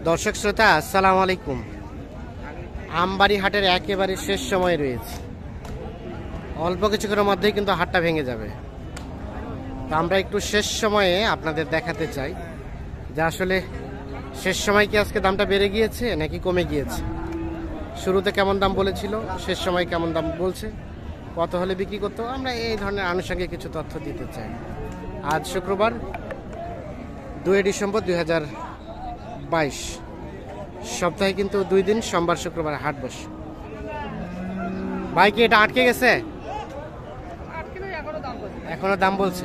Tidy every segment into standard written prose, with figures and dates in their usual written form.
দর্শক শ্রোতা আসসালামু আলাইকুম। আমবাড়ি হাটের একেবারে শেষ সময় রয়েছে, অল্প কিছুক্ষণের মধ্যেই কিন্তু হাটটা ভেঙে যাবে। তো আমরা একটু শেষ সময়ে আপনাদের দেখাতে চাই যে আসলে শেষ সময় কি আজকে দামটা বেড়ে গিয়েছে নাকি কমে গিয়েছে, শুরুতে কেমন দাম বলেছিল, শেষ সময় কেমন দাম বলছে, কত হলে বিক্রি করতে, আমরা এই ধরনের আনুষঙ্গিক কিছু তথ্য দিতে চাই। আজ শুক্রবার 2 ডিসেম্বর 2022, সপ্তাহে কিন্তু 2 দিন, সোমবার শুক্রবার হাট বসে। ভাই কি এটা আটকে গেছে? এখনো দাম বলছে।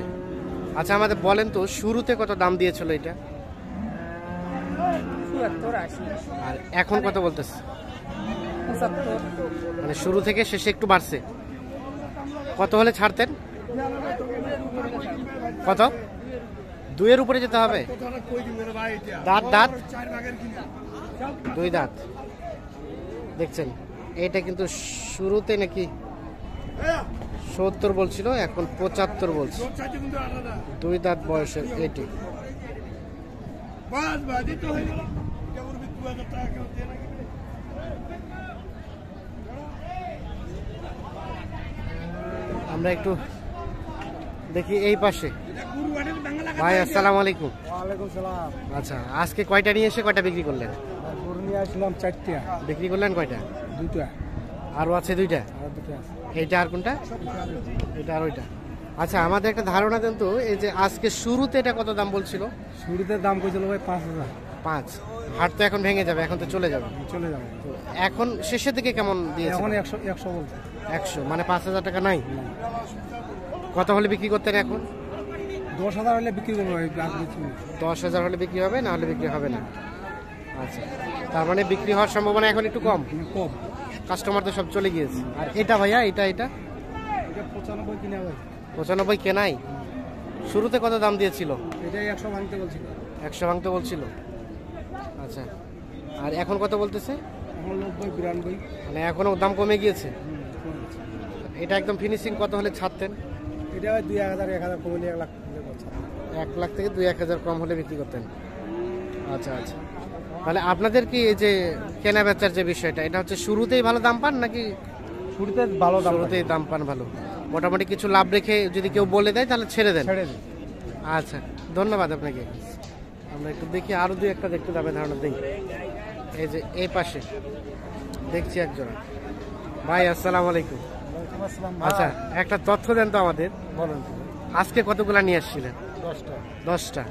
আচ্ছা আমাদের বলেন তো শুরুতে কত দাম দিয়েছিল এটা, আর এখন কত বলতেছে? মানে শুরু থেকে শেষে একটু বাড়ছে। কত হলে ছাড়তেন? কত? 2-এর উপরে যেতে হবে? দাঁত দাঁত 2 দাঁত দেখছেন। এটা কিন্তু শুরুতে নাকি 70 বলছিল, এখন 75 বলছে। 2 দাঁত বয়সের এটি। আমরা একটু দেখি এই পাশে। ভাই আসসালামু আলাইকুম। ওয়ালাইকুম সালাম। আচ্ছা আজকে কয়টা নিয়ে এসে কয়টা বিক্রি করলেন? গরু নিয়ে আসলাম 4টা। বিক্রি করলেন কয়টা? 2টা। আরও আছে 2টা? আর 2টা আছে। এইটা আর কোনটা? এটা আর ওইটা। আচ্ছা আমাদের একটা ধারণা দেন তো, এই যে আজকে শুরুতে এটা কত দাম বলছিল? শুরুতে দাম কইছিল ভাই 5000। 5। হাট তো এখন ভেঙে যাবে, এখন তো চলে যাবে। চলে যাবে। তো এখন শেষের দিকে কেমন দিয়েছে? এখন 100 বলছে। 100 মানে 5000 টাকা নাই। কত হলে বিক্রি করতেন এখন? 10000 হলে বিক্রি করবো ভাই, আর কিছু না। 10000 হলে বিক্রি হবে, না হলে বিক্রি হবে না। আচ্ছা তার মানে বিক্রি হওয়ার সম্ভাবনা এখন একটু কম। কম। কাস্টমার তো সব চলে গিয়েছে। আর এটা ভাইয়া এটা এটা 95 কিনা ভাই। 95 কেনাই? শুরুতে কত দাম দিয়েছিল? এটা 100 ভাঙতে বলছিল। 100 ভাঙতে বলছিল। আচ্ছা আর এখন কত বলতেছে? এখন 90 92। মানে এখনো দাম কমে গিয়েছে। এটা একদম ফিনিশিং কত হলে ছাড়তেন? এটা 2000 1000 কমলে 1 লাখ বলছে। 1 লাখ থেকে 2-1000 কম হলে বিক্রি করতেন। আচ্ছা আচ্ছা, তাহলে আপনাদের কি এই যে কেনা বেচার যে বিষয়টা, এটা হচ্ছে শুরুতেই ভালো দাম পান নাকি? শুরুতে ভালো দাম, শুরুতেই দাম পান ভালো, মোটামুটি কিছু লাভ রেখে যদি কেউ বলে দেয় তাহলে ছেড়ে দেন? ছেড়ে দিই। আচ্ছা ধন্যবাদ আপনাকে। আমরা একটু দেখি আরো 2-1টা দেখতে যাবে ধারণা দিই। এই যে এই পাশে দেখছি একজোড়া। ভাই আসসালামু আলাইকুম। ওয়ালাইকুম আসসালাম। আচ্ছা একটা তথ্য দেন তো আমাদের, বলেন। আজকে কতগুলা নিয়ে আসছিলেন? 10টা। 10টা।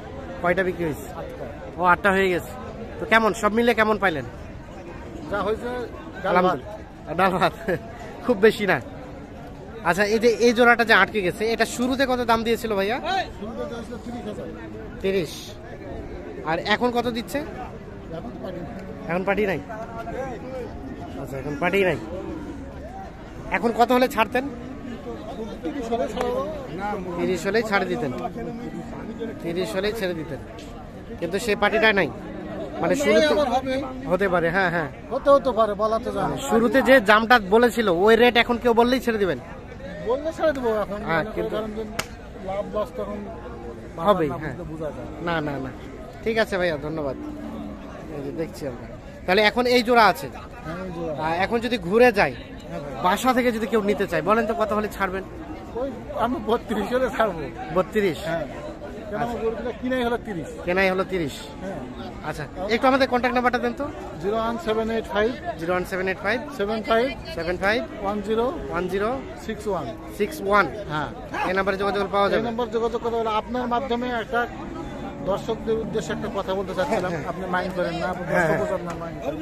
কয়টা বিক্রি হয়েছে? 8টা। ও 8টা হয়ে গেছে। তো কেমন সব মিলে কেমন পাইলেন? যা হয়েছে ডাল ভাত খুব বেশি না। আচ্ছা এই যে এই জোড়াটা যে আটকে গেছে, এটা শুরুতে কত দাম দিয়েছিল ভাইয়া? 30। আর এখন কত দিচ্ছে? এখন পার্টি নাই। আচ্ছা এখন পার্টি নাই। এখন কত হলে ছাড়তেন? 30 হলেই ছাড়ে দিতেন। 30 হলেই ছেড়ে দিতেন, কিন্তু সেই পার্টিটা নাই। মানে শুরুতে হতে পারে। হ্যাঁ হ্যাঁ হতে পারে, বলা তো যায় না। শুরুতে যে দামটা বলেছিল ওই রেট এখন কেউ বললেই ছেড়ে দিবেন? বললে ছেড়ে দেবো এখন। হ্যাঁ কিন্তু লাভ লস তখন হবেই। হ্যাঁ বোঝা যায়। না না না, ঠিক আছে ভাইয়া ধন্যবাদ। এই যে দেখছি আমরা, তাহলে এখন এই জোড়া আছে। এখন যদি ঘুরে যায় বাসা থেকে যদি কেউ নিতে চায়, বলেন তো কত হলে ছাড়বেন? আমি 32 হলে ছাড়বো। 32? হ্যাঁ, কিনাই হলো 30। কেনাই হলো 30। আচ্ছা একটু আমাদের কন্ট্যাক্ট নাম্বারটা দেন তো। 01785 01785 75 75 10 10 61। 61। হ্যাঁ, এই নাম্বারে যোগাযোগ পাওয়া এই যাবে। নম্বর যোগাযোগ করতে হলে আপনার মাধ্যমে একটা দর্শকদের উদ্দেশ্যে একটা কথা বলতে চাচ্ছিলাম। আপনি মাইন্ড করেন না? দর্শক না মাইন্ড করেন।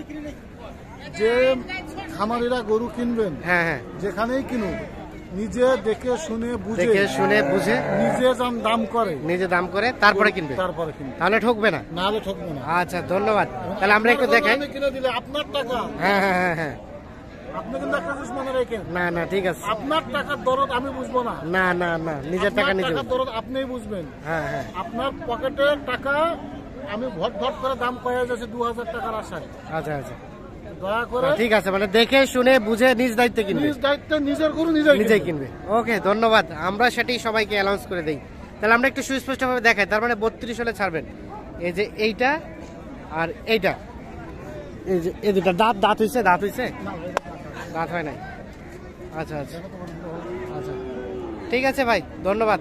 যে খামারিরা গরু কিনবেন, হ্যাঁ হ্যাঁ, যেখানেই কিনুন, নিজে দেখে শুনে বুঝে নিজে দাম করে, নিজে দাম করে তারপরে কিনবে, তাহলে ঠকবে না। নাহলে ঠকবে না। আচ্ছা ধন্যবাদ। তাহলে আমরা একটু দেখাই। কিনে দিলে আপনার টাকা। হ্যাঁ হ্যাঁ হ্যাঁ হ্যাঁ, আপনি কিন্তু একটা জিনিস মনে রাখেন। না না ঠিক আছে, আপনার টাকার দরদ আমি বুঝবো না। না না না, নিজের টাকা নিজে দরদ আপনিই বুঝবেন। হ্যাঁ হ্যাঁ, আপনার পকেটের টাকা আমি ভট ভট করে দাম কয়ে যাচ্ছে 2000 টাকার আশায়। আচ্ছা আচ্ছা দয়া করে ঠিক আছে, মানে দেখে শুনে বুঝে নিজ দায়িত্বে কিনবে। নিজ দায়িত্বে নিজের গরু নিজেই কিনবে। ওকে ধন্যবাদ, আমরা সেটাই সবাইকে অ্যানাউন্স করে দেই। তাহলে আমরা একটু সুস্পষ্টভাবে দেখাই। তার মানে 32 হলে ছাড়বেন। এই যে এইটা আর এইটা এই যে এই দুটা দাঁত হইছে দাঁত হয় নাই। আচ্ছা আচ্ছা আচ্ছা ঠিক আছে ভাই, ধন্যবাদ।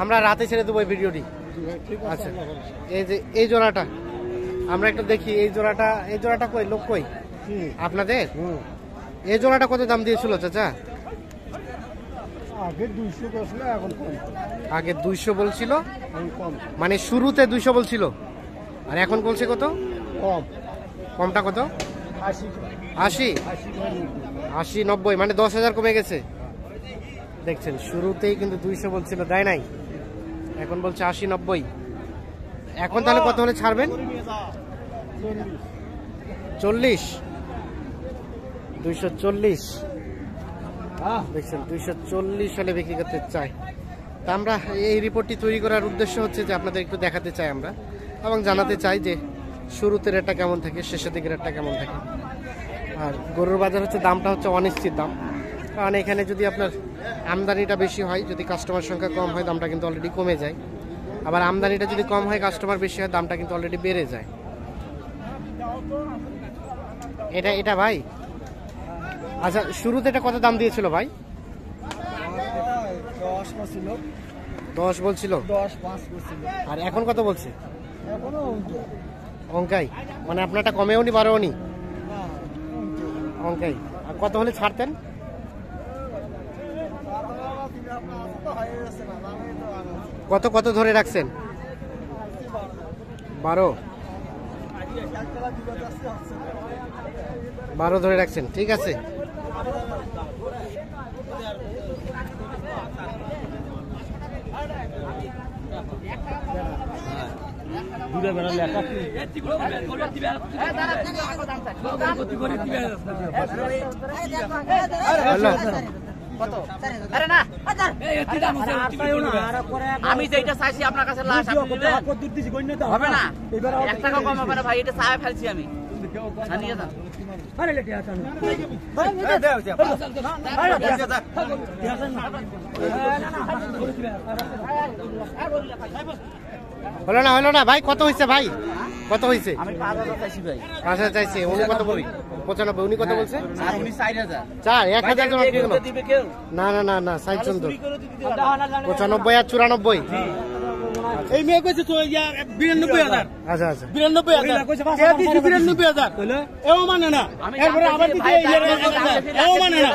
আমরা রাতে ছেড়ে দেবো এই ভিডিওটি। আচ্ছা এই যে এই জোড়াটা আমরা একটু দেখি। এই জোড়াটা কই, লোক কই আপনাদের? এই জোড়াটা কত দাম দিয়েছিল চাচা? আগে 200 বলছিল, মানে শুরুতে 200 বলছিল, আর এখন বলছে কত? কমটা কত? 80 90, মানে 10,000 কমে গেছে। দেখছেন, শুরুতেই কিন্তু 200 বলছিল, দেয় নাই, এখন বলছে 80 90। এখন তাহলে কত হলে ছাড়বেন? 40, 240। দেখছেন 240 হলে বিক্রি করতে চাই। তা আমরা এই রিপোর্টটি তৈরি করার উদ্দেশ্য হচ্ছে যে আপনাদের একটু দেখাতে চাই আমরা, এবং জানাতে চাই যে শুরুতে রেটটা কেমন থাকে, শেষের দিকে রেটটা কেমন থাকে। আর গরুর বাজার হচ্ছে দামটা হচ্ছে অনিশ্চিত দাম, কারণ এখানে যদি আপনার আমদানিটা বেশি হয়, যদি কাস্টমার সংখ্যা কম হয়, দামটা কিন্তু অলরেডি কমে যায়। আবার আমদানিটা যদি কম হয়, কাস্টমার বেশি হয়, দামটা কিন্তু অলরেডি বেড়ে যায়। এটা ভাই, আচ্ছা শুরুতে এটা কত দাম দিয়েছিল ভাই? 10 বলছিল, আর এখন কত বলছে? অঙ্কাই, মানে আপনারটা কমেও নি বাড়েও নি, অঙ্কাই। আর কত হলে ছাড়তেন? কত ধরে রাখছেন? 12 ধরে রাখছেন, ঠিক আছে। আমি যেটা চাইছি আপনার কাছে হবে না, 1 টাকা কম হবে না ভাই, এটা চাই ফেলছি আমি। হলো না ভাই, কত হয়েছে ভাই? কত হয়েছে? আমি 5,000 চাইছি ভাই। 5,000 চাইছে, উনি কত বলি? 95, উনি কত বলছে? আর উনি 4,000। 1000 জন দিবে কেউ? না 60 জন তো। 95 আর 94। এই মেয়ে কইছে তো 92,000। আচ্ছা 92,000 এও মানে না, এরপরে আবার দিতে এও মানে না,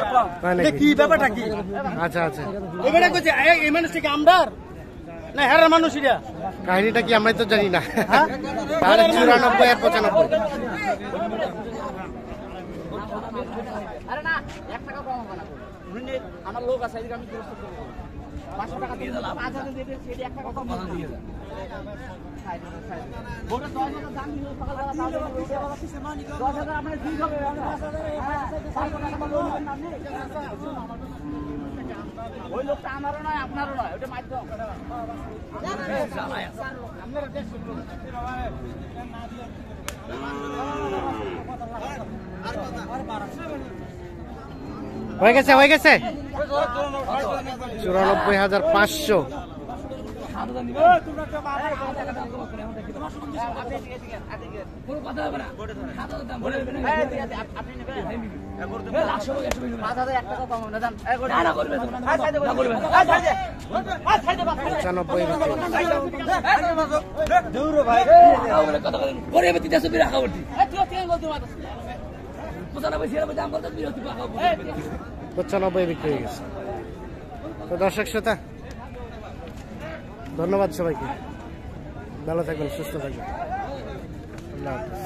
কি ব্যাপারটা কি? আচ্ছা এবারে কইছে এই মানুষটা কি আমদার না হেরার মানুষ? এটা কাহিনীটা কি আমরা তো জানি না। তাহলে 94 আর 95। আরে না, 1 টাকা কম হবে না। আমার লোক আছে, এদিকে আমি 500 টাকা দিয়ে দিলাম, 5,000 দিয়ে দিয়েছি, 1 টাকা কম দিয়ে দাও। ওটা 10,000 দাম দিল, সকালবেলা 10,000 আপনার ঠিক হবে। 500 টাকা লোন নেবেন না আপনি? ওই লোকটা আমারও নয়, আপনারও নয়, ওটা মাধ্যম। হয়ে গেছে 94,500। $95 বিক্রি হয়ে গেছে। তো দর্শক শ্রোতা, ধন্যবাদ সবাইকে, ভালো থাকবেন, সুস্থ থাকবেন, আল্লাহ হাফেজ।